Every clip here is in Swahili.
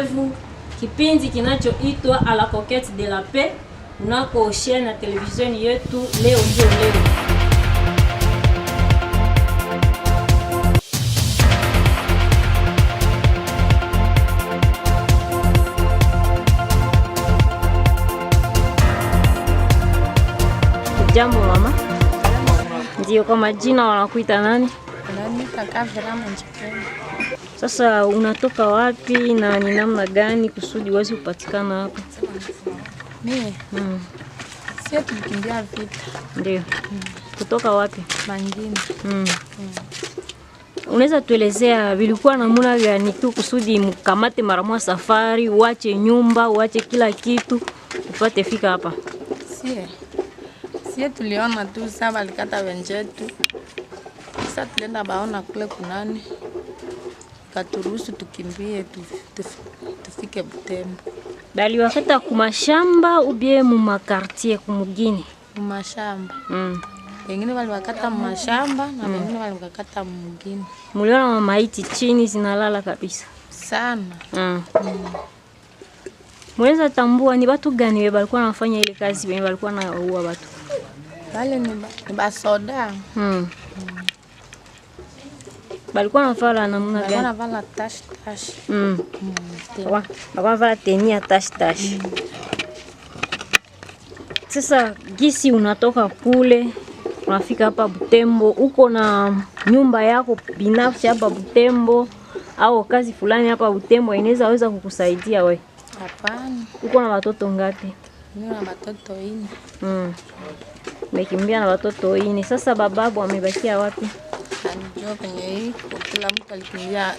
rendez-vous kipindi kinachoitwa À la Conquête de la Paix unako chaîne ya television yetu Leo Ndio Leo. Jambo mama. Ndio, kwa majina wanakuita nani? Sasa unatoka wapi na ni namna gani kusudi uweze kupatikana hapa? Mimi. Sisi tulikimbia vita. Ndio. Kutoka wapi? Mangini. Unaweza tuelezea vilikuwa namna gani tu kusudi mkamate mara moja safari, uache nyumba, uache kila kitu upate fika hapa? Sie tuliona tu sasa walikata wenzetu. Sasa tulienda baona kule kunani. Katuruhusu tukimbie tufike Butembo. Bali wakata kumashamba ubie mu makartier kumugini. Mashamba. Wengine wali wakata mashamba na wengine wali wakata mugini. Muliona maiti chini zinalala kabisa. Sana. Mweza tambua ni watu gani walikuwa wanafanya ile kazi, wenye walikuwa wanaua watu? Wale ni basoda. Balikuwa wanafanya namna gani? Wanafanya tash. Wanafanya tenia tash. Sasa gisi unatoka kule unafika hapa Butembo, uko na nyumba yako binafsi hapa Butembo au kazi fulani hapa Butembo inaweza weza kukusaidia wewe? Hapana. Uko na watoto ngapi? Mimi na watoto 4. Umekimbia na watoto 4. Sasa bababu amebakia wapi? Anajua kwenye iko, kila mtu alikimbia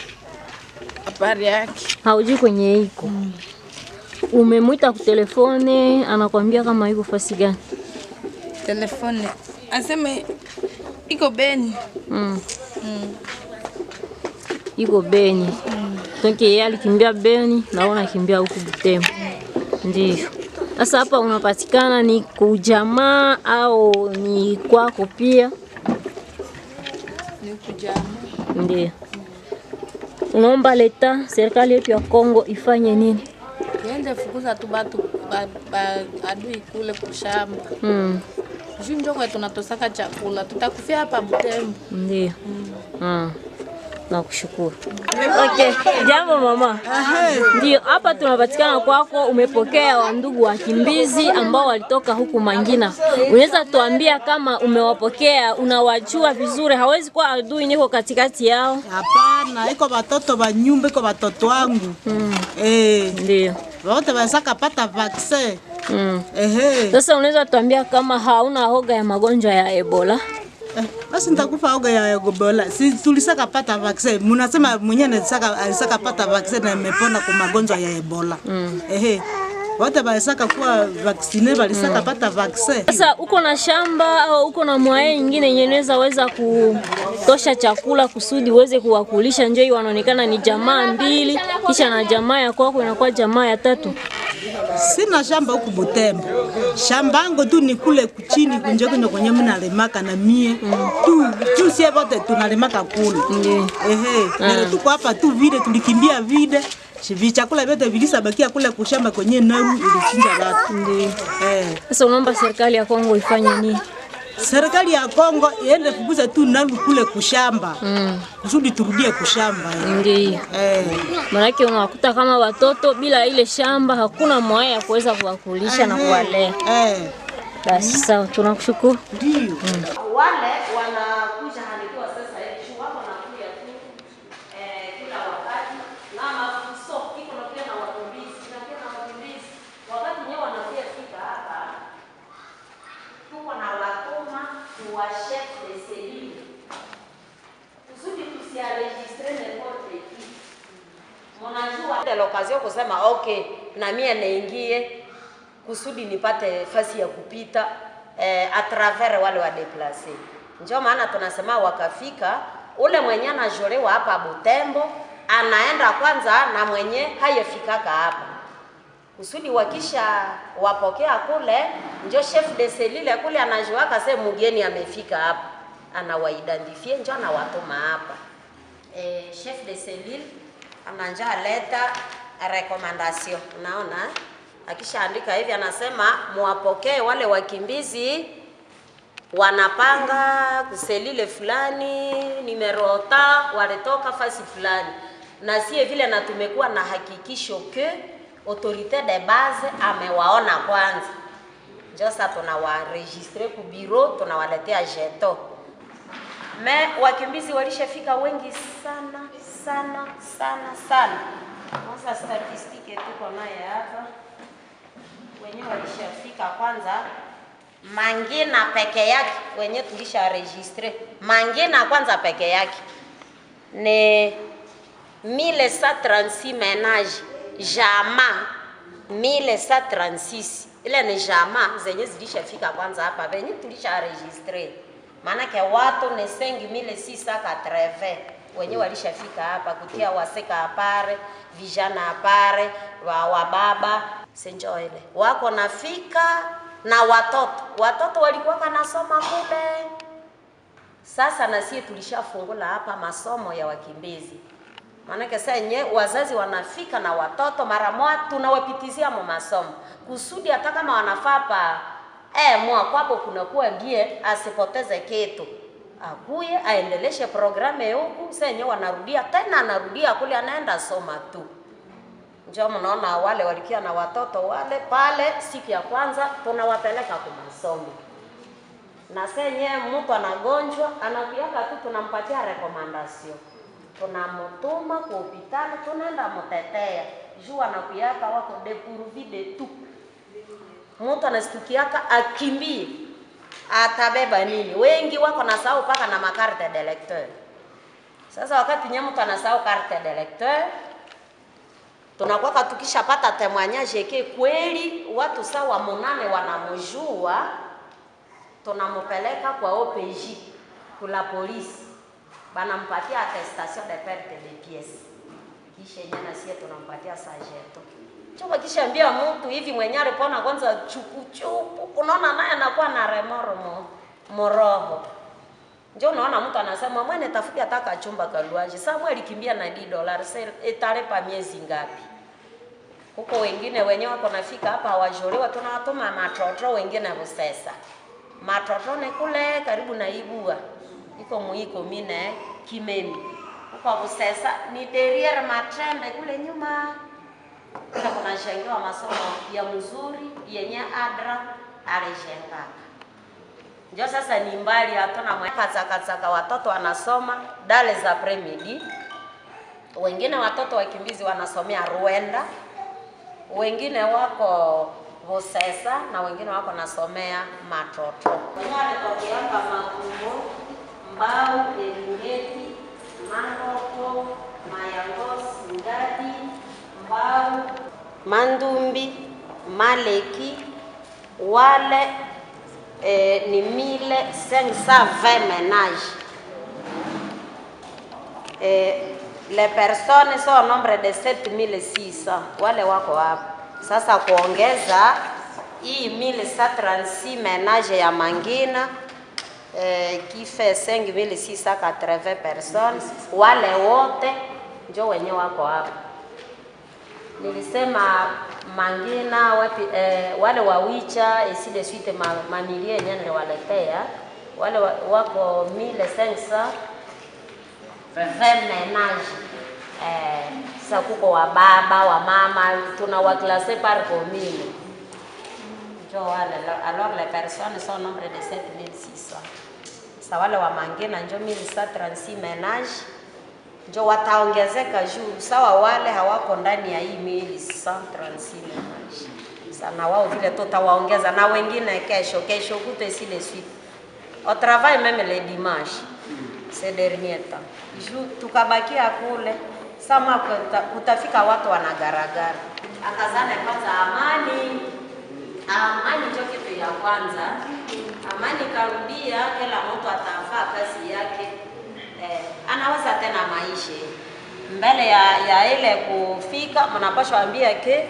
habari yake. Haujui kwenye iko. Umemwita kwa telefone, anakuambia kama yuko fasi gani? Telefone aseme iko Beni. Iko Beni. Tonke yeye alikimbia Beni na wewe unakimbia huku Butembo. Ndio. Sasa hapa unapatikana ni kujamaa au ni kwako pia? Ni kujamaa. Ndio. Unaomba leta serikali yetu ya Kongo ifanye nini? Yende fukuza tu batu adui kule kushamba. Junjo kwa tunatosaka chakula tutakufia hapa Butembo. Ndio. Nakushukuru. Okay, jambo mama. Ndio, hapa tunapatikana kwako, umepokea wandugu wakimbizi ambao walitoka huku Mangina. Unaweza tuambia kama umewapokea, unawajua vizuri, hawezi kuwa adui niko katikati yao? Hapana, iko watoto wa nyumba, iko watoto wangu. Ndio. Wote wasaka pata vaccine. Sasa unaweza tuambia kama hauna hoga ya magonjwa ya Ebola? Basi nitakufa hoga ya Ebola. Si tulisaka pata vaccine. Mnasema mwenyewe alisaka pata vaccine na imepona kwa magonjwa ya Ebola. Wote walisaka kuwa vaccine, walisaka pata vaccine. Sasa uko na shamba au uko na mwae nyingine yenye inaweza kutosha chakula kusudi uweze kuwakulisha? Njoo wanaonekana ni jamaa 2, kisha na jamaa ya kwako inakuwa jamaa ya 3. Sina shamba huku Butembo. Shamba yangu tu ni kule kuchini kwenye mnalemaka na mie. Tu sie wote tunalemaka kule. Na tuko hapa tu vile tulikimbia vile. Chakula vyote vilisabakia kule kushamba kwenye naru ilichinja watu. Sasa unaomba serikali ya Kongo ifanye nini? Serikali ya Kongo iende fukuza tu naru kule kushamba. Kusudi turudie kushamba. Ndio. Maana unakuta kama watoto bila ile shamba hakuna mwaya ya kuweza kuwakulisha na kuwalea. Basi sawa, tunakushukuru. Ndio. Wale wanakuja hadikiwa sasa hivi wako wanakuja tu kila wakati na mafuso iko na pia na wakimbizi wakati nyewe wanakuja fika hapa tuko na watoma wa chef de cellule kusudi tusiaregistre n'importe qui. Mnajua ndio l'occasion kusema okay na mimi naingie kusudi nipate fasi ya kupita a travers wale wa déplacer. Ndio maana tunasema wakafika ule mwenye anajolewa hapa Butembo anaenda kwanza na mwenye hayefikaka hapa. Kusudi wakisha wapokea kule ndio chef de cellule kule anajua kase mgeni amefika hapa. Anawaidentifie ndio anawatuma hapa. Chef de cellule ananja leta recommendation. Unaona? Akishaandika hivi anasema muwapokee wale wakimbizi wanapanga kuselile fulani nimerota walitoka fasi fulani, na sie vile na tumekuwa na hakikisho ke autorité de base amewaona kwanza, ndio sasa tunawaregistre ku bureau, tunawaletea jeto. Me wakimbizi walishafika wengi sana sana sana sana. Sasa statistiki tuko naye hapa, wenyewe walishafika kwanza Mangina peke yake wenye tulisha registre. Mangina kwanza peke yake ni 1136 ménages, jama 1136. Ile ni jama zenye zilishafika kwanza hapa wenye tulisha registre. Maana ke watu ni 5680 wenye walishafika hapa, kutia waseka apare, vijana apare, wa baba senjo ile. Wako nafika na watoto walikuwa kanasoma kule. Sasa na sisi tulishafungula hapa masomo ya wakimbizi. Maana sasa yenyewe wazazi wanafika na watoto mara moja tunawapitizia mu masomo. Kusudi hata kama wanafaa pa kwapo kunakuwa bie asipoteze kitu. Akuye aendeleshe programu huku, sasa yenyewe wanarudia tena, anarudia kule anaenda soma tu. Njoo mnaona wale walikia na watoto wale pale, siku ya kwanza tunawapeleka kwa masomo. Na senye mtu anagonjwa anakuja tu tunampatia recommendation. Tunamtuma kwa hospitali, tunaenda mtetea. Juu anakuja wako dépourvu de tout. Mtu anasikiaka akimbie. Atabeba nini? Wengi wako na sahau paka na makarte de lecteur. Sasa wakati mtu anasahau carte de lecteur, tunakuwa tukishapata témoignage ke kweli watu sawa 8 wanamjua, tunamupeleka kwa OPJ kula polisi, banampatia attestation de perte de pièces, kisha nyana sie tunampatia sajeto. Choma kisha ambia mtu hivi mwenye alipona kwanza chukuchuku, unaona naye anakuwa na remoro moroho. Ndio unaona mtu anasema mwenye tafuti ataka chumba kaluaji. Samuel kimbia na $10, italipa miezi ngapi? Huko wengine wenyewe wako nafika hapa hawajolewa, tunawatuma matoto wengine Busesa. Matoto ni kule karibu na Ibua. Iko muiko mine Kimemi. Huko Busesa ni derrière Matrembe kule nyuma. Kuna kunashangiwa masomo ya mzuri yenye adra alijenga. Ndio sasa ni mbali hatuna mwaka watoto wanasoma dale za premidi. Wengine watoto wakimbizi wanasomea Rwanda. Wengine wako Busesa na wengine wako nasomea Matoto. Wale tokianga Makumbo, Mbau, Eringeti, Mandoko, Mayangos, Ngadi, Mbau, Mandumbi, Maleki, wale ni 1520 ménages. Les personnes sont au nombre de 7600. Wale wako hapa. Sasa kuongeza hii 1136 ménages ya Mangina qui fait 5680 personnes. Wale wote ndio wenye wako hapa. Nilisema Mangina wapi wale wawicha ainsi de suite mamilie yenyewe niliwaletea wale wako 1520 ménages. Sasa kuko wa baba wa mama tunawaklase par commune. Ndio wale alors les personnes sont au nombre de 7600. Sasa wale wa Mangina ndio 1136 ménages. Ndio wataongezeka juu sawa wale hawako ndani ya hii 1136 ménages. Sana wao vile tutawaongeza na wengine kesho kute si les suite. Au travail même les dimanches. Ces derniers temps. Juu tukabakia kule sama kutafika watu wanagaragara. Akazana kwanza amani ndio kitu ya kwanza. Amani karudia, kila mtu atafaa kazi yake. Anaweza tena maisha. Mbele ya ile kufika mnapaswa ambia ke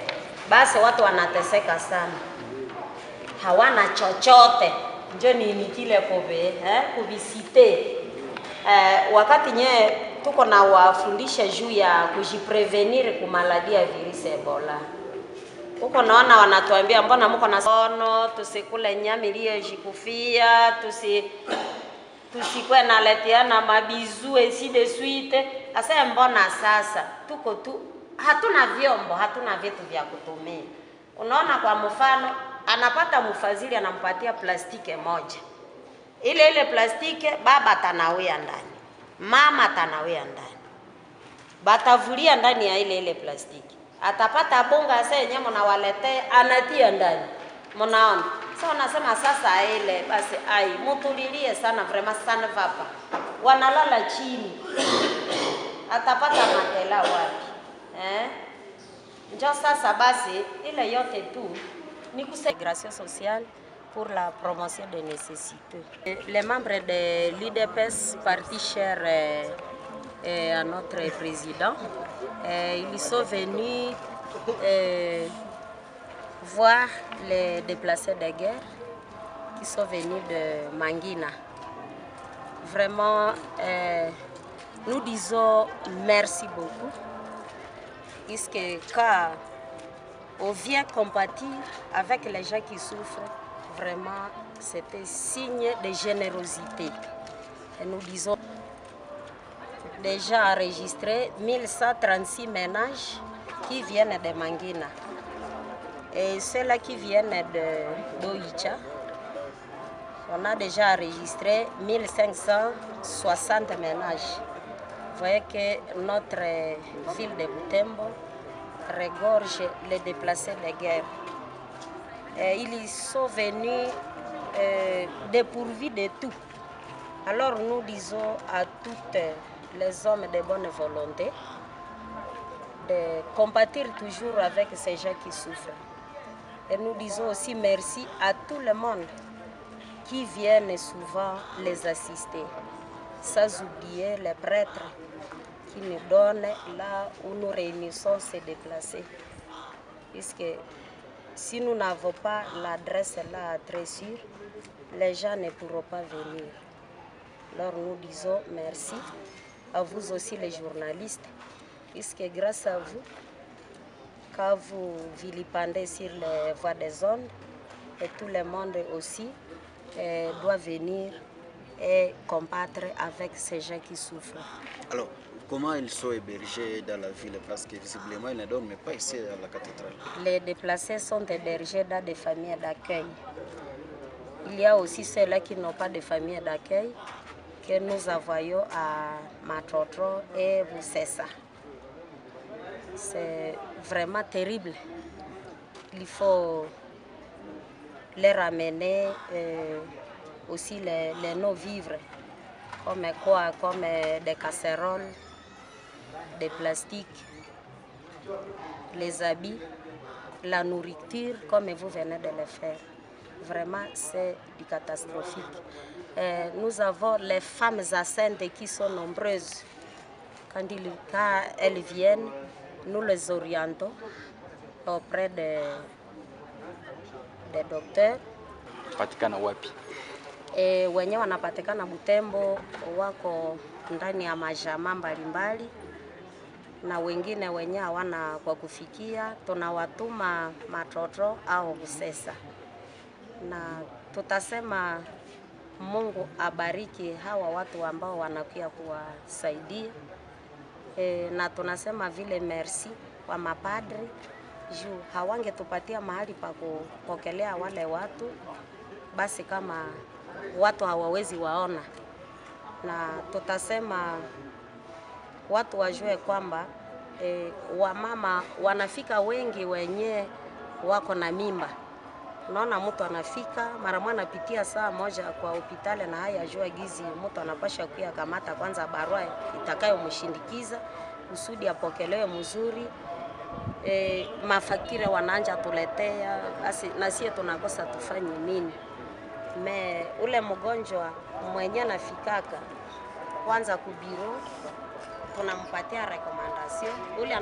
basi watu wanateseka sana. Hawana chochote. Ndio ni kile kuvisite. Wakati nye tuko na wafundisha juu ya kujiprevenir ku maladie ya virusi Ebola. Huko naona wanatuambia mbona mko na sono, tusikule nyama iliyojikufia, tusikwe na letiana mabizu ainsi de suite. Asa mbona sasa tuko tu hatuna vyombo, hatuna vitu vya kutumia. Unaona, kwa mfano anapata mfadhili anampatia plastiki moja. Ile plastiki baba tanawia ndani, mama tanawia ndani, batavulia ndani ya ile plastiki. Atapata bonga sasa yenyewe mnawaletea anatia ndani. Mnaona? Sasa unasema sasa ile basi mtulilie sana, vraiment sana vapa. Wanalala chini. Atapata matela wapi? Ndio sasa basi ile yote tu ni intégration sociale pour la promotion des nécessités. Les membres de l'UDPS, parti cher à notre président, ils sont venus voir les déplacés de guerre qui sont venus de Mangina. Vraiment, nous disons merci beaucoup, puisque quand on vient compatir avec les gens qui souffrent, vraiment, c'était signe de générosité. Et nous disons déjà enregistré 1136 ménages qui viennent de Mangina. Et ceux-là qui viennent de Oicha, on a déjà enregistré 1560 ménages. Vous voyez que notre ville de Butembo regorge les déplacés de guerre. Et ils sont venus dépourvus de tout. Alors nous disons à tous les hommes de bonne volonté de compatir toujours avec ces gens qui souffrent. Et nous disons aussi merci à tout le monde qui viennent souvent les assister, sans oublier les prêtres qui nous donnent là où nous réunissons ces déplacés. Puisque si nous n'avons pas l'adresse là très sûre, les gens ne pourront pas venir. Alors nous disons merci à vous aussi les journalistes, puisque grâce à vous, quand vous vilipendez sur les voies des ondes, et tout le monde aussi doit venir et combattre avec ces gens qui souffrent. Alors, comment ils sont hébergés dans la ville? Parce que visiblement, ils ne dorment pas ici à la cathédrale. Les déplacés sont hébergés dans des familles d'accueil. Il y a aussi ceux-là qui n'ont pas de famille d'accueil que nous envoyons à Matrotro et Vusesa. C'est vraiment terrible. Il faut les ramener aussi les non-vivres, comme quoi, comme des casseroles, des plastiques, les habits, la nourriture, comme vous venez de le faire. Vraiment, c'est du catastrophique. Nous avons les femmes enceintes qui sont nombreuses. Quand elles viennent, nous les orientons auprès des docteurs. Patikana wapi? Wenyewe wanapatikana Butembo, wako ndani ya majama mbalimbali, na wengine wenyewe hawana kwa kufikia, tunawatuma Matrotro au Busesa. Na tutasema Mungu abariki hawa watu ambao wanakuja kuwasaidia. Na tunasema vile merci kwa mapadri juu hawangetupatia mahali pa kupokelea wale watu, basi kama watu hawawezi waona. Na tutasema watu wajue kwamba wamama wanafika wengi wenye wako na mimba. Unaona, mtu anafika mara moja anapitia saa moja kwa hospitali na haya jua gizi, mtu anapasha kuya kamata kwanza barua itakayomshindikiza kusudi apokelewe mzuri. Mafaktira wanaanja tuletea, na sisi tunakosa tufanye nini? Ule mgonjwa mwenye anafikaka kwanza kubiro tunampatia recommendation, ule